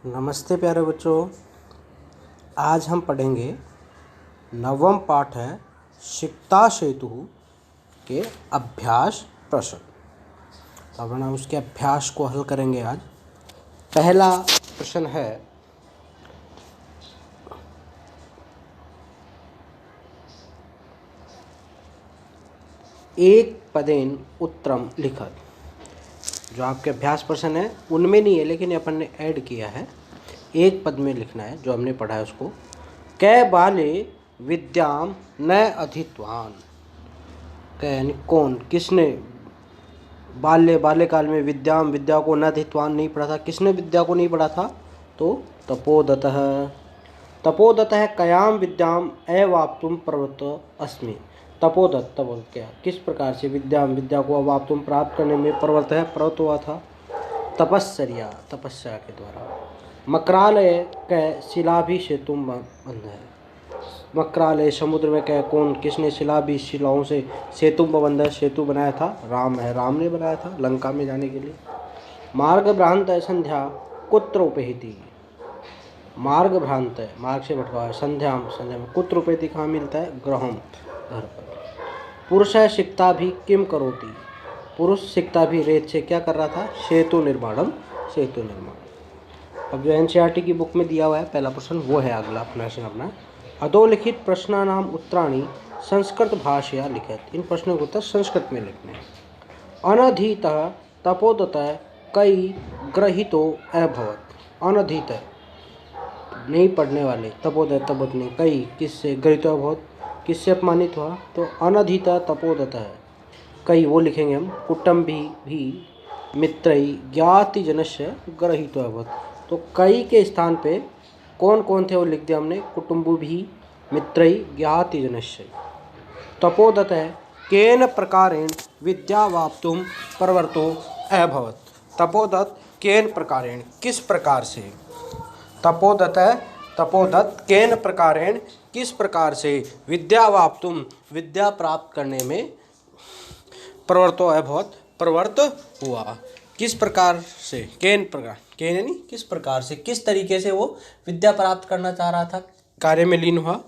नमस्ते प्यारे बच्चों। आज हम पढ़ेंगे नवम पाठ है सिकता सेतु के अभ्यास प्रश्न। अब हम उसके अभ्यास को हल करेंगे। आज पहला प्रश्न है, एक पदेन उत्तरम लिखत। जो आपके अभ्यास प्रश्न है उनमें नहीं है, लेकिन अपन ने ऐड किया है। एक पद में लिखना है, जो हमने पढ़ा है उसको। कै बाले विद्याम न अधितवान। यानी कौन, किसने बाल्यकाल में विद्या को न अधितवान नहीं पढ़ा था। किसने विद्या को नहीं पढ़ा था? तो तपोदतः। तपोदतः कयाम विद्याम अवाप्तुम प्रवृत्तो अस्मि। तपोदत्त क्या, किस प्रकार से विद्या को अवाप्तुम प्राप्त करने में प्रवृत्त हुआ था? तपस्या के द्वारा। मकरालय कै शिलाभि सेतुम बंध है। मकरालय समुद्र में कै कौन, किसने शिलाभि शिलाओं से सेतु बंध सेतु बनाया था? राम है, राम ने बनाया था लंका में जाने के लिए। मार्ग भ्रांत संध्या कुत्र उपहिति। मार्ग भ्रांत है, मार्ग से भटका है। संध्या में कुत्र उपहिति कहाँ मिलता है? गृहम, घर पर। पुरुष सिकता भी किम करोति। पुरुष सिकता भी रेत से क्या कर रहा था? सेतु निर्माण। अब जो एनसीईआरटी की बुक में दिया हुआ है पहला प्रश्न, वो है अगला प्रश्न अपना। अधोलिखित प्रश्नानाम उत्तराणि संस्कृत भाषया लिखित। इन प्रश्नों के उत्तर संस्कृत में लिखने। अनधीतः तपोदतः कई ग्रहीतो अभवत्। अनधीतः नहीं पढ़ने वाले, तपोदत ने कई किससे ग्रहीतो अभवत्, किससे अपमानित हुआ? तो अनधीतः तपोदतः कई, वो लिखेंगे हम। कुटुम्बी भी मित्रई ज्ञाति जनस्य ग्रहीतो अभवत्। तो कई के स्थान पे कौन कौन थे वो लिख दिया हमने। कुटुम्बु भी मित्रई ज्ञाति जनस्य। तपोदतः केन प्रकारेण विद्यावाप्तुम प्रवृत्तो अभवत्। तपोदत्त केन प्रकारेण, किस प्रकार से। तपोदत्त केन प्रकारेण, किस प्रकार से विद्यावाप्तुम विद्या प्राप्त करने में प्रवृत्तो अभवत् प्रवृत्त हुआ। किस प्रकार से, केन प्रकार, केन यानी किस प्रकार से, किस तरीके से वो विद्या प्राप्त करना चाह रहा था, कार्य में लीन हुआ।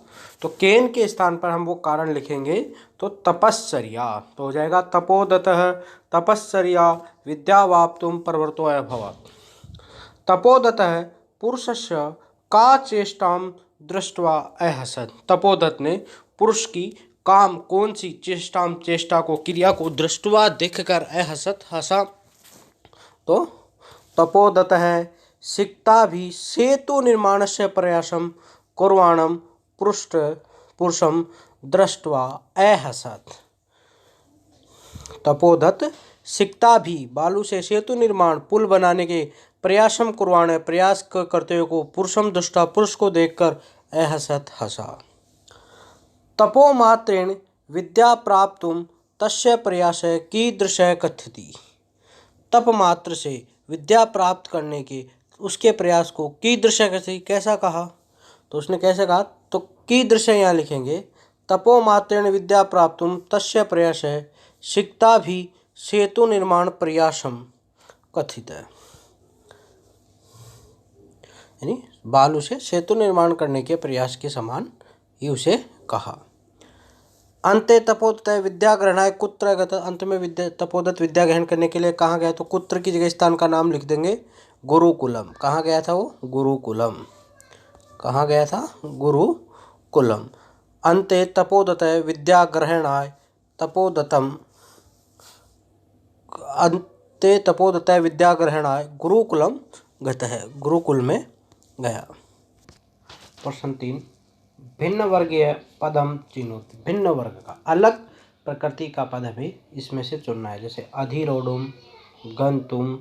तो केन के स्थान पर हम वो कारण लिखेंगे तो तपस्या। तो हो जाएगा तपोदतः तपस्या विद्यावाप्तुम प्रवृत्तो अभवत्। तपोदतः पुरुषस्य का चेष्टां दृष्ट्वा अहसत्। तपोदत्त ने पुरुष की काम कौन सी चेष्टा को, क्रिया को दृष्ट्वा देखकर अहसत् हंसा। तो तपोदतः सिकता भी सेतु निर्माणस्य प्रयासं कुर्वाणं पुरुषं दृष्ट्वा अहसत्। तपोदत्त सिकता भी बालू से सेतु निर्माण पुल बनाने के प्रयासम कुर्वाणे प्रयास करते हुए को पुरुषम दृष्टा पुरुष को देखकर अहसत् हंसा। तपोमात्रेण विद्या प्राप्तुम तस्य प्रयासः कीदृशः कथ्यति। तप मात्र से विद्या प्राप्त करने के उसके प्रयास को कीदृशः कथ्यति, कैसा कहा? तो उसने कैसे कहा? तो कीदृशः यहाँ लिखेंगे। तपोमात्रेण विद्या प्राप्तुम तस्य प्रयासः सिकता भी सेतु निर्माण प्रयासम कथित है। यानी बालू से सेतु निर्माण करने के प्रयास के समान ही उसे कहा। अंते तपोदत्त विद्या ग्रहणाय कुत्र गत। अंत में तपोदत्त विद्या ग्रहण करने के लिए कहाँ गया? तो कुत्र की जगह स्थान का नाम लिख देंगे गुरुकुलम। कहाँ गया था वो? गुरुकुलम। कहाँ गया था? गुरुकुलम। अंते तपोदत्त विद्या ग्रहणाय अंते तपोदत्त विद्या ग्रहणाय गुरुकुलम गतः। गुरुकुल में गया। प्रश्न 3, भिन्न वर्गीय पदम चिनोति। भिन्न वर्ग का, अलग प्रकृति का पद हमें इसमें से चुनना है। जैसे अधिरोढ़ुम, गंतुम,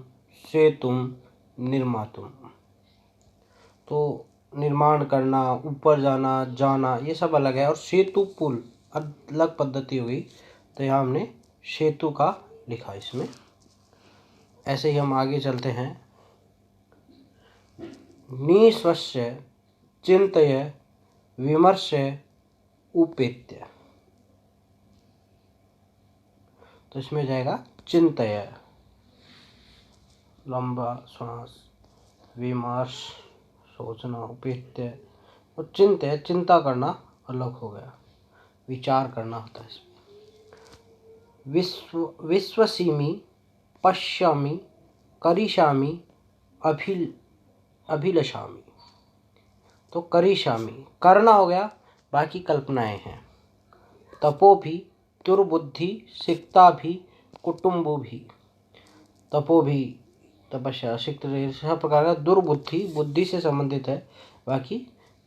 सेतुम, निर्मातुम। तो निर्माण करना, ऊपर जाना ये सब अलग है। और सेतु पुल अलग पद्धति हो गई। तो यहाँ हमने सेतु का लिखा इसमें। ऐसे ही हम आगे चलते हैं। निस्वस्य चिंतय विमर्शय उपेत्य। तो इसमें जाएगा चिंतय, लंबा श्वास, विमर्श सोचना, उपेत्य और चिंत्य, चिंता करना अलग हो गया, विचार करना होता है इसमें। विश्वसिमि, पश्यामि, करिष्यामि, अभिलषामि। तो करिष्यामि करना हो गया, बाकी कल्पनाएं हैं। तपो भी, दुर्बुद्धि, सिक्ता भी, कुटुंबो भी। तपो भी तपस्या, सिक्त सब प्रकार का। दुर्बुद्धि बुद्धि से संबंधित है, बाकी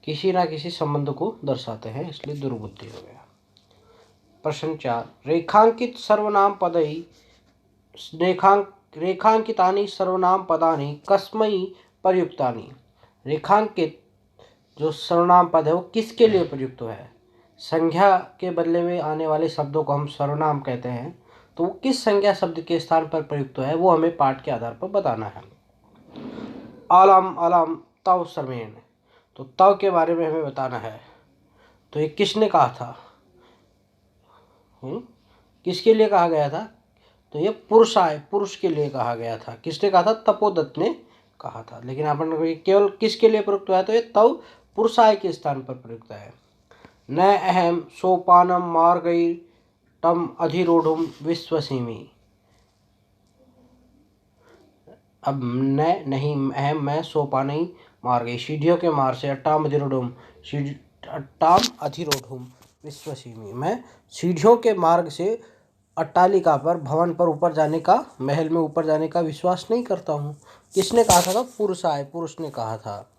किसी ना किसी संबंध को दर्शाते हैं, इसलिए दुर्बुद्धि हो गया। प्रश्न 4, रेखांकित सर्वनाम पदई रेखांकितानि सर्वनाम पदानि कस्मै प्रयुक्तानि। रेखांकित जो सर्वनाम पद है वो किसके लिए प्रयुक्त है? संज्ञा के बदले में आने वाले शब्दों को हम सर्वनाम कहते हैं, तो वो किस संज्ञा शब्द के स्थान पर प्रयुक्त है वो हमें पाठ के आधार पर बताना है। अलम अलम तव सर्वेण, तो तव के बारे में हमें बताना है। तो ये किसने कहा था? किसके लिए कहा गया था? तो ये पुरुषाय, पुरुष के लिए कहा गया था। किसने कहा था? तपोदत्त ने कहा था। लेकिन अपन केवल किसके लिए प्रयुक्त हुआ है? तो ये तव पुरुषाय के स्थान पर प्रयुक्त है। न अहम सोपानम मार्गैर्तम अधिरोढ़ुम विश्वसिमि। अब न नहीं, अहम मैं, सोपानई मार्गे सीढ़ियों के मार्ग से, अट्टाम अधिरोढ़ुम अट्टाम अधिरोढ़ुम विश्वसिमि, मैं सीढ़ियों के मार्ग से अट्टालिका पर, भवन पर ऊपर जाने का, महल में ऊपर जाने का विश्वास नहीं करता हूँ। किसने कहा था? तो पुरुषाय, पुरुष ने कहा था।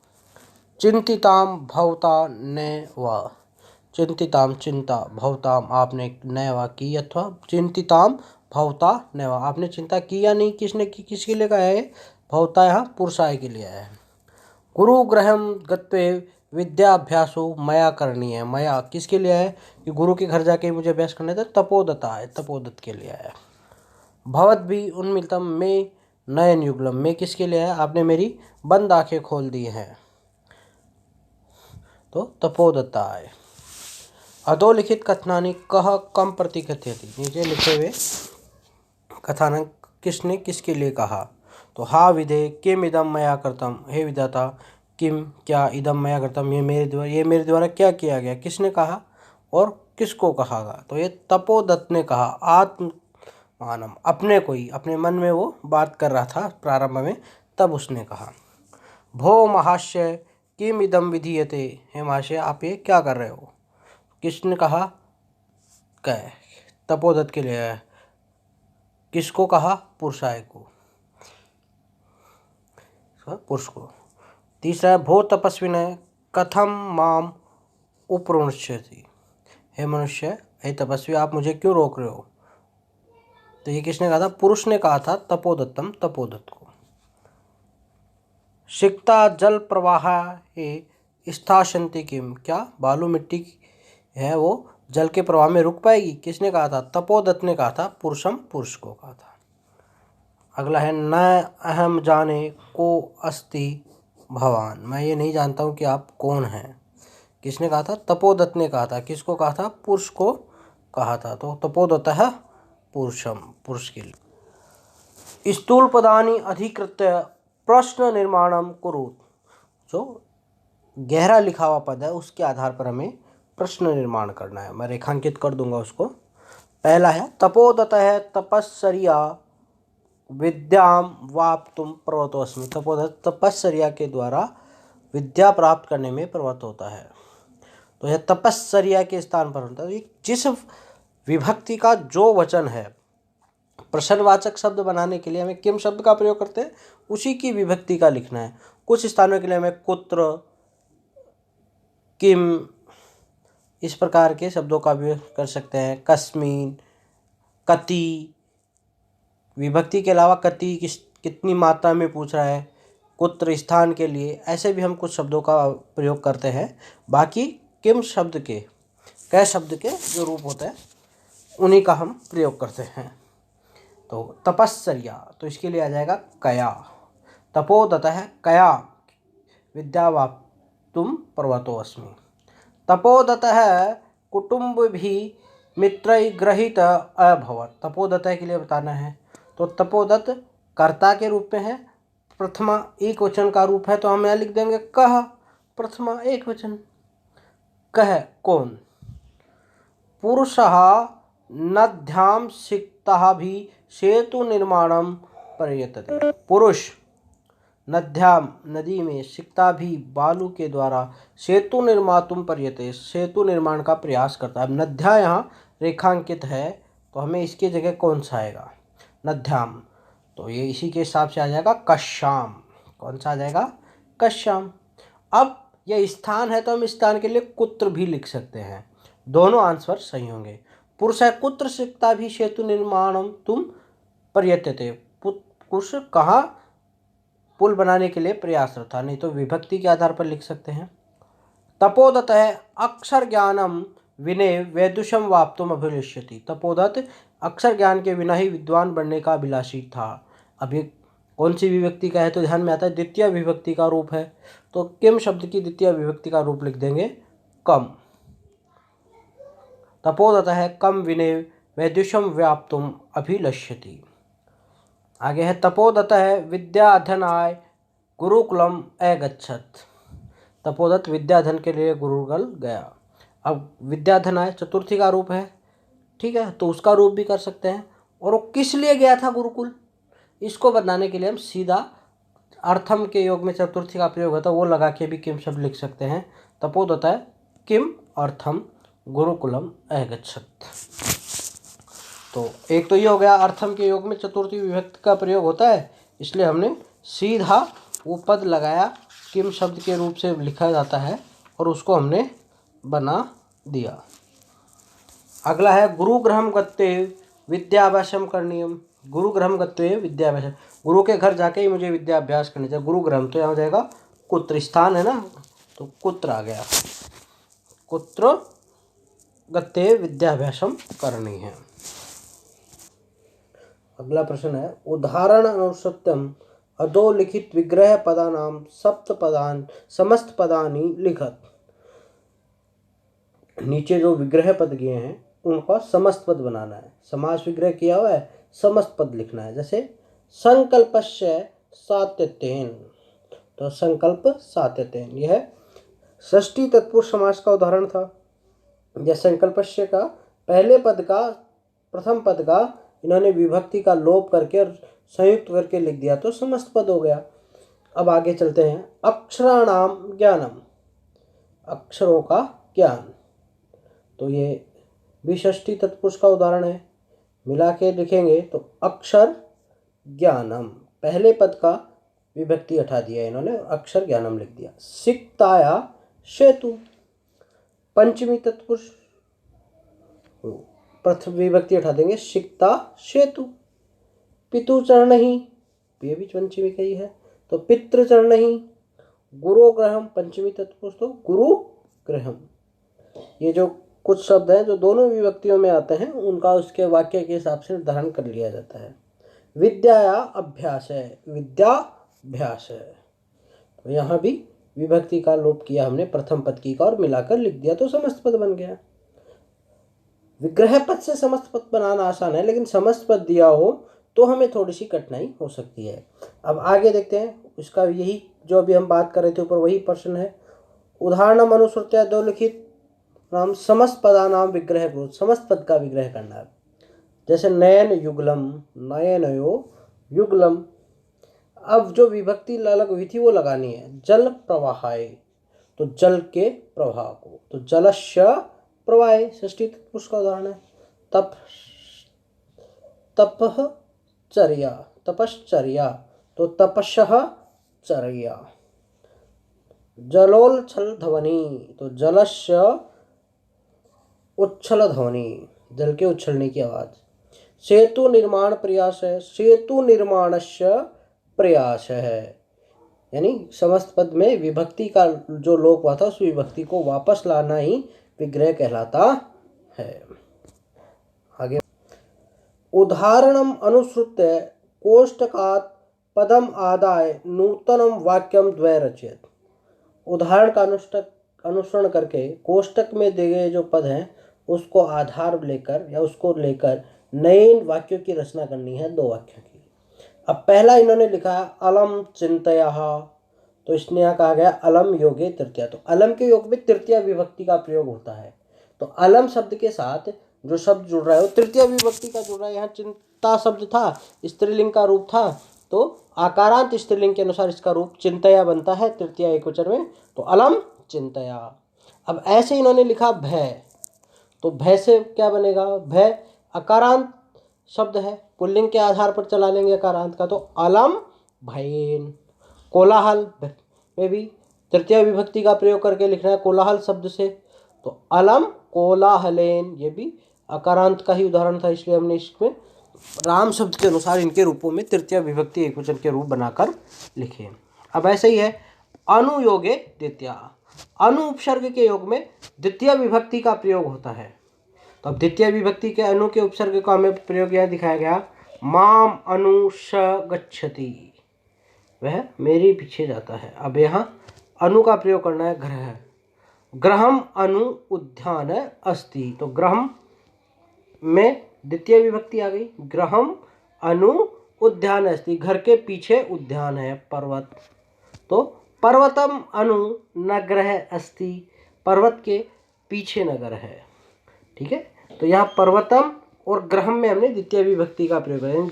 चिंतिताम भवता न वा, चिंतिताम चिंता, भवताम आपने न वा की, अथवा चिंतिताम भवता न वा आपने चिंता की या नहीं, किसने की, किसके लिए कहा है? भवता यहाँ पुरुषाय के लिए है। गुरु गृहम गत्वे विद्याभ्यासो मया करनी है। मया किसके लिए है? कि गुरु के घर जाके मुझे अभ्यास करना था। तपोदता है, तपोदत्त के लिए है। भवत भी उन्मिलितम में नयन युगलम, में किसके लिए है? आपने मेरी बंद आंखें खोल दी हैं, तो तपोदत्ता है। अधोलिखित कथनानि कह कम प्रतिकथयति, नीचे लिखे हुए कथानक किसने किसके लिए कहा? तो हा विधे किम इदम मया कृतम, हे विधाता किम क्या, इदम मया कृतम ये मेरे द्वारा क्या किया गया, किसने कहा और किसको कहागा? तो ये तपोदत्त ने कहा। आत्मानम, अपने को ही, अपने मन में वो बात कर रहा था प्रारंभ में, तब उसने कहा। भो महाशय किम इदम विधीयते, हे महाशय आप ये क्या कर रहे हो? किसने कहा? कह तपोदत्त के लिए है। किसको कहा? पुरुषाय को, पुरुष को। तीसरा है भो तपस्विने कथम माम उपरुण्यति, हे मनुष्य, हे तपस्वी आप मुझे क्यों रोक रहे हो? तो ये किसने कहा था? पुरुष ने कहा था, तपोदत्तम, तपोदत्त को। सिक्ता जल प्रवाह स्थाशंति किम, क्या बालू मिट्टी है वो जल के प्रवाह में रुक पाएगी? किसने कहा था? तपोदत्त ने कहा था, पुरुषम, पुरुष को कहा था। अगला है न अहम जाने को अस्ति भवान, मैं ये नहीं जानता हूँ कि आप कौन हैं। किसने कहा था? तपोदत्त ने कहा था। किसको कहा था? पुरुष को कहा था। तो तपोदत्त है पुरुषम, पुरुष के लिए। स्थूल पदानि अधिकृत्य प्रश्न निर्माणम कुरु, जो गहरा लिखा हुआ पद है उसके आधार पर हमें प्रश्न निर्माण करना है। मैं रेखांकित कर दूंगा उसको। पहला है तपोदत्त है तपस्सर्या विद्याम वाप्तुम प्रवृत्तोऽस्मि, तपोदत्त तपस्सर्या के द्वारा विद्या प्राप्त करने में प्रवृत्त होता है। तो यह तपस्सर्या के स्थान पर होता है। जिस विभक्ति का जो वचन है, प्रश्नवाचक शब्द बनाने के लिए हमें किम शब्द का प्रयोग करते हैं, उसी की विभक्ति का लिखना है। कुछ स्थानों के लिए हमें कुत्र, किम, इस प्रकार के शब्दों का भी कर सकते हैं। कस्मिन, कति, विभक्ति के अलावा कति कितनी मात्रा में पूछ रहा है, कुत्र स्थान के लिए, ऐसे भी हम कुछ शब्दों का प्रयोग करते हैं। बाकी किम शब्द के, कै शब्द के जो रूप होते हैं उन्हीं का हम प्रयोग करते हैं। तो तपस्सर्या, तो इसके लिए आ जाएगा कया। तपोदत्त है कया विद्यावाप्तुम प्रवृत्तोऽस्मि। तपोदत्त है कुटुंब भी मित्रैः गृहीत अभवत्, तपोदत्त के लिए बताना है। तो तपोदत्त कर्ता के रूप में है, प्रथमा एक वचन का रूप है, तो हम यहाँ लिख देंगे कह, प्रथमा एक वचन। कह कौन? पुरुषः नद्यां सिक्तः भी सेतु निर्माणम प्रयतते। पुरुष नद्यां नदी में, सिक्ता भी बालू के द्वारा, सेतु निर्मातुम प्रयते सेतु निर्माण का प्रयास करता है। नद्या यहाँ रेखांकित है, तो हमें इसकी जगह कौन सा आएगा? नद्याम, तो ये इसी के हिसाब से आ जाएगा कश्याम। कौन सा आ जाएगा? कश्याम। अब यह स्थान है, तो हम स्थान के लिए कुत्र भी लिख सकते हैं। दोनों आंसर सही होंगे। पुरुष है कुत्र सिक्ता भी सेतु निर्माणम तुम प्रयतते। पुरुष कहाँ पुल बनाने के लिए प्रयासरत था, नहीं तो विभक्ति के आधार पर लिख सकते हैं। तपोदत है अक्षर ज्ञानम विनय वैदुषम वाप्तुम अभिलष्यति। तपोदत अक्षर ज्ञान के बिना ही विद्वान बनने का अभिलाषी था। अब ये कौन सी विभक्ति का है, तो ध्यान में आता है द्वितीय विभक्ति का रूप है, तो किम शब्द की द्वितीय विभक्ति का रूप लिख देंगे कम। तपोदत है कम विनय वैदुषम व्याप्तुम अभिलष्यति। आगे है तपोदत है विद्या अध्ययनाय गुरुकुलम अगच्छत। तपोदत विद्याधन के लिए गुरुकुल गया। अब विद्याधनाय चतुर्थी का रूप है, ठीक है, तो उसका रूप भी कर सकते हैं। और वो किस लिए गया था गुरुकुल, इसको बताने के लिए हम सीधा अर्थम के योग में चतुर्थी का प्रयोग होता है, वो लगा के भी किम शब्द लिख सकते हैं। तपोदत है किम अर्थम गुरुकुलम अगच्छत। तो एक तो ये हो गया, अर्थम के योग में चतुर्थी विभक्ति का प्रयोग होता है, इसलिए हमने सीधा वो पद लगाया, किम शब्द के रूप से लिखा जाता है, और उसको हमने बना दिया। अगला है गुरुगृहम गत्ते विद्याभ्यासम करणीयम। गुरुगृहम गत्ते विद्याभ्यासम, गुरु के घर जाके ही मुझे विद्याभ्यास करनी चाहिए। गुरुगृहम तो यहाँ हो जाएगा कुत्र, स्थान है ना, तो कुत्र आ गया। कुत्र गत्ते विद्याभ्यासम करनी है। अगला प्रश्न है उदाहरण अनुसत्यम अधोलिखित विग्रह पदानाम सप्त पदान समस्त पदानी लिखत। नीचे जो विग्रह पद किए हैं उनका समस्त पद बनाना है। समास विग्रह किया हुआ है, समस्त पद लिखना है। जैसे संकल्पस्य सात्यतेन, तो संकल्प सात्यतेन यह षष्ठी तत्पुरुष समास का उदाहरण था। यह संकल्पस्य का पहले पद का प्रथम पद का इन्होंने विभक्ति का लोप करके और संयुक्त करके लिख दिया, तो समस्त पद हो गया। अब आगे चलते हैं अक्षराणाम ज्ञानम, अक्षरों का ज्ञान, तो ये भी षष्ठी तत्पुरुष का उदाहरण है। मिला के लिखेंगे तो अक्षर ज्ञानम, पहले पद का विभक्ति हटा दिया इन्होंने, अक्षर ज्ञानम लिख दिया। सिक्ताया सेतु, पंचमी तत्पुरुष, प्रथम विभक्ति हटा देंगे, सिक्ता सेतु। पितु चरण ही, ये भी पंचमी का ही है, तो पितृ चरण ही। गुरुग्रहम पंचमी तत्पुरुष, तो गुरु ग्रहम। ये जो कुछ शब्द हैं जो दोनों विभक्तियों में आते हैं, उनका उसके वाक्य के हिसाब से निर्धारण कर लिया जाता है। विद्या अभ्यास है, विद्याभ्यास है, तो यहाँ भी विभक्ति का लोप किया हमने प्रथम पद की का और मिलाकर लिख दिया, तो समस्त पद बन गया। विग्रह पद से समस्त पद बनाना आसान है, लेकिन समस्त पद दिया हो तो हमें थोड़ी सी कठिनाई हो सकती है। अब आगे देखते हैं, उसका यही जो अभी हम बात कर रहे थे ऊपर वही प्रश्न है। उदाहरणम अनुसृत्य अधोलिखित नाम समस्त पदानाम विग्रह करो, समस्त पद का विग्रह करना है। जैसे नयन युगलम, नयनयो युगलम। अब जो विभक्ति अलग हुई थी वो लगानी है। जल प्रवाहाय, तो जल के प्रवाह को, तो जलस्य प्रवाह षष्ठी तत्पुरुष का उदाहरण है। तपश्चर्या, तपश्चर्या, तो तपस्यः चर्या। जलोच्छल ध्वनि, तो जलस्य उच्छल ध्वनि, जल के उछलने की आवाज। सेतु निर्माण प्रयास है, सेतु निर्माणस्य प्रयास है, यानी समस्त पद में विभक्ति का जो लोप हुआ था उस विभक्ति को वापस लाना ही विग्रह कहलाता है। आगे उदाहरणम अनुसृत्य कोष्टकात् पदम आदाय नूतनम वाक्यम द्वय रचयत। उदाहरण का अनुसरण करके कोष्टक में दिए गए जो पद हैं उसको आधार लेकर या उसको लेकर नए वाक्यों की रचना करनी है, दो वाक्यों की। अब पहला इन्होंने लिखा है अलम चिंतयः, तो इसने यहाँ कहा गया अलम योगे तृतीया। तो अलम के योग में तृतीया विभक्ति का प्रयोग होता है। तो अलम शब्द के साथ जो शब्द जुड़ रहा है वो तृतीया विभक्ति का जुड़ रहा है। यहाँ चिंता शब्द था, स्त्रीलिंग का रूप था, तो आकारांत स्त्रीलिंग के अनुसार इसका रूप चिंतया बनता है तृतीया एकवचन में, तो अलम चिंतया। अब ऐसे इन्होंने लिखा भय, तो भय से क्या बनेगा, भय अकारांत शब्द है, पुल्लिंग के आधार पर चला लेंगे अकारांत का, तो अलम भयेन। कोलाहल में भी तृतीय विभक्ति का प्रयोग करके लिखना है कोलाहल शब्द से, तो अलम कोलाहलेन, ये भी अकारांत का ही उदाहरण था, इसलिए हमने इसमें राम शब्द के अनुसार इनके रूपों में तृतीय विभक्ति एकवचन के रूप बनाकर लिखे। अब ऐसे ही है अनुयोगे द्वितीया, अनु उपसर्ग के योग में द्वितीय विभक्ति का प्रयोग होता है। तो अब द्वितीय विभक्ति के अनु के उपसर्ग का हमें प्रयोग यहाँ दिखाया गया, माम अनु स गच्छति, वह मेरे पीछे जाता है। अब यहाँ अनु का प्रयोग करना है ग्रह, ग्रहम अनु उद्यान अस्ति, तो ग्रहम में द्वितीय विभक्ति आ गई, ग्रहम अनु उद्यान अस्ति, घर के पीछे उद्यान है पर्वत, तो पर्वतम अनु नगरः अस्ति, पर्वत के पीछे नगर है। ठीक है, तो यहाँ पर्वतम और ग्रहम में हमने द्वितीय विभक्ति का प्रयोग है,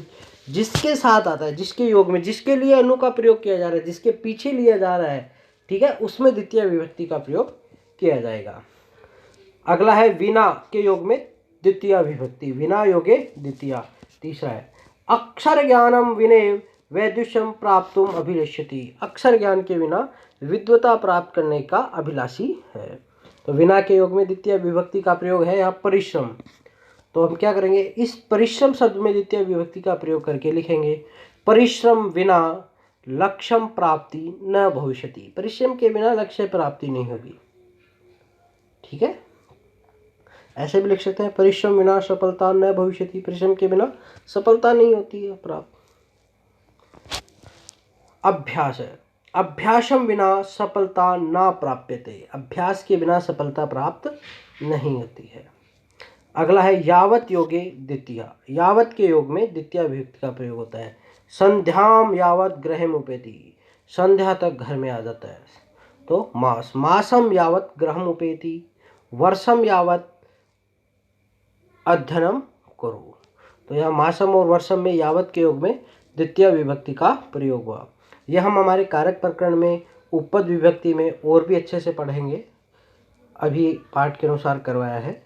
जिसके साथ आता है, जिसके योग में, जिसके लिए अनु का प्रयोग किया जा रहा है, जिसके पीछे लिया जा रहा है, ठीक है, उसमें द्वितीय विभक्ति का प्रयोग किया जाएगा। अगला है विना के योग में द्वितीय विभक्ति, विना योगे द्वितीया। तीसरा है अक्षर ज्ञानम विनय वैदुष्यम प्राप्तुम अभिलषति, अक्षर ज्ञान के बिना विद्वता प्राप्त करने का अभिलाषी है। तो विना के योग में द्वितीय विभक्ति का प्रयोग है यहाँ परिश्रम, तो हम क्या करेंगे, इस परिश्रम शब्द में द्वितीय विभक्ति का प्रयोग करके लिखेंगे परिश्रम विना लक्ष्यम प्राप्ति न भविष्यति, परिश्रम के बिना लक्ष्य प्राप्ति नहीं होगी। ठीक है, ऐसे भी लिख सकते हैं परिश्रम बिना सफलता न भविष्यति, परिश्रम के बिना सफलता नहीं होती है प्राप्त। अभ्यास है, अभ्यासम बिना सफलता न प्राप्यते, अभ्यास के बिना सफलता प्राप्त नहीं होती है। अगला है यावत योगे द्वितीया, यावत के योग में द्वितीय विभक्ति का प्रयोग होता है। संध्याम यावत गृहम उपेति, संध्या तक घर में आ जाता है, तो मास, मासम यावत गृहम उपेति, वर्षम यावत अध्ययनम करो, तो यहाँ मासम और वर्षम में यावत के योग में द्वितीय विभक्ति का प्रयोग हुआ। यह हम हमारे कारक प्रकरण में उपपद विभक्ति में और भी अच्छे से पढ़ेंगे, अभी पाठ के अनुसार करवाया है।